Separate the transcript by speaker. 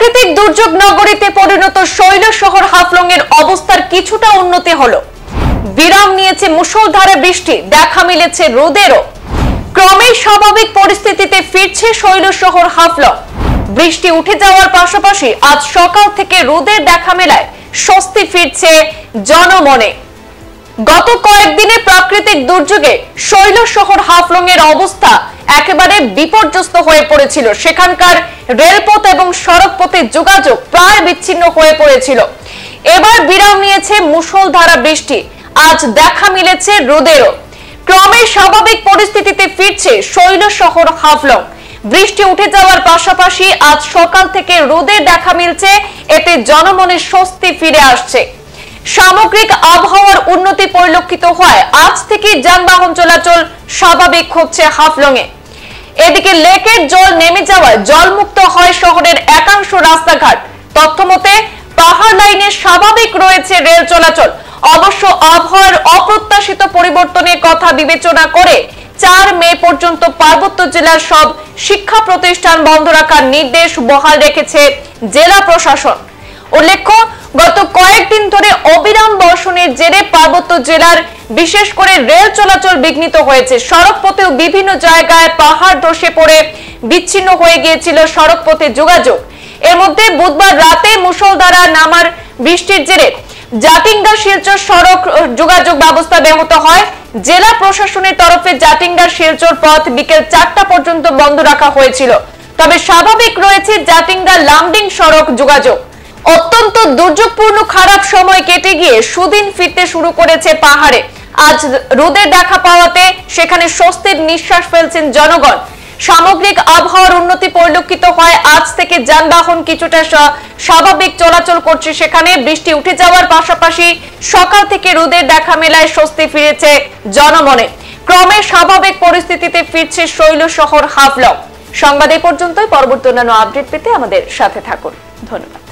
Speaker 1: প্রাকৃতিক দুর্যোগ নগরীতে পরিণত শৈল শহর হাফলং এর অবস্থার কিছুটা উন্নতি হলো। বিরাম নিয়েছে মুষলধারে বৃষ্টি, দেখা মিলেছে রোদেরও। ক্রমেই স্বাভাবিক পরিস্থিতিতে ফিরছে শৈল শহর হাফলং। বৃষ্টি উঠে যাওয়ার পাশাপাশি আজ সকাল থেকে রোদের দেখা মেলায় স্বস্তি ফিরছে জনমনে। গত কয়েকদিনে প্রাকৃতিক দুর্যোগে শৈল শহর হাফলং এর অবস্থা একেবারে বিপর্যস্ত হয়ে পড়েছিল। সেখানকার রেলপথ এবং সড়ক পথে যোগাযোগ প্রায় বিচ্ছিন্ন হয়ে পড়েছিল। এবার বিরাম নিয়েছে মুষলধারা বৃষ্টি, আজ দেখা মিলেছে রোদেরও। ক্রমে স্বাভাবিক পরিস্থিতিতে ফিরছে শৈল শহর হাফলং। বৃষ্টি উঠে যাওয়ার পাশাপাশি আজ সকাল থেকে রোদের দেখা মিলছে, এতে জনমনে স্বস্তি ফিরে আসছে। সামগ্রিক আবহাওয়ার উন্নতি পরিলক্ষিত হয়, আজ থেকে যানবাহন চলাচল স্বাভাবিক হচ্ছে হাফলং এ। এদিকে লেকের জল নেমে যাওয়ায় জলমুক্ত হয় শহরের একাংশ রাস্তাঘাট। তথ্যমতে পাহাড় লাইনে স্বাভাবিক রয়েছে রেল চলাচল। অবশ্য আবহাওয়ার অপ্রত্যাশিত পরিবর্তনের কথা বিবেচনা করে 4 মে পর্যন্ত পার্বত্য জেলার সব শিক্ষা প্রতিষ্ঠান বন্ধ রাখার নির্দেশ বহাল রেখেছে জেলা প্রশাসন। উল্লেখ্য, গত কয়েকদিন ধরে অবিরাম বর্ষণের জেরে পার্বত্য জেলার বিশেষ করে রেল চলাচল বিঘ্নিত হয়েছে। সড়ক পথেও বিভিন্ন জায়গায় পাহাড় ধসে পড়ে বিচ্ছিন্ন হয়ে গিয়েছিল সড়ক পথে যোগাযোগ। এর মধ্যে বুধবার রাতে মুষলধারা নামার বৃষ্টির জেরে জাটিঙ্গা শিলচর সড়ক যোগাযোগ ব্যবস্থা ব্যাহত হয়। জেলা প্রশাসনের তরফে জাটিঙ্গা শিলচর পথ বিকেল 4টা পর্যন্ত বন্ধ রাখা হয়েছিল। তবে স্বাভাবিক রয়েছে জাটিঙ্গা লামডিং সড়ক যোগাযোগ। অত্যন্ত দুর্যোগপূর্ণ খারাপ সময় কেটে গিয়ে সুদিন ফিরতে শুরু করেছে পাহাড়ে। আজ রোদের দেখা পাওয়াতে সেখানে স্বস্তির নিঃশ্বাস ফেলছেন জনগণ। সামগ্রিক আবহাওয়ার উন্নতি পরিলক্ষিত হয়, আজ থেকে যানবাহন কিছুটা স্বাভাবিক চলাচল করছে। সেখানে বৃষ্টি উঠে যাওয়ার পাশাপাশি সকাল থেকে রোদের দেখা মেলায় স্বস্তি ফিরেছে জনমনে। ক্রমে স্বাভাবিক পরিস্থিতিতে ফিরছে শৈল শহর হাফলং। সংবাদ এই পর্যন্তই। পরবর্তী অন্যান্য আপডেট পেতে আমাদের সাথে থাকুন। ধন্যবাদ।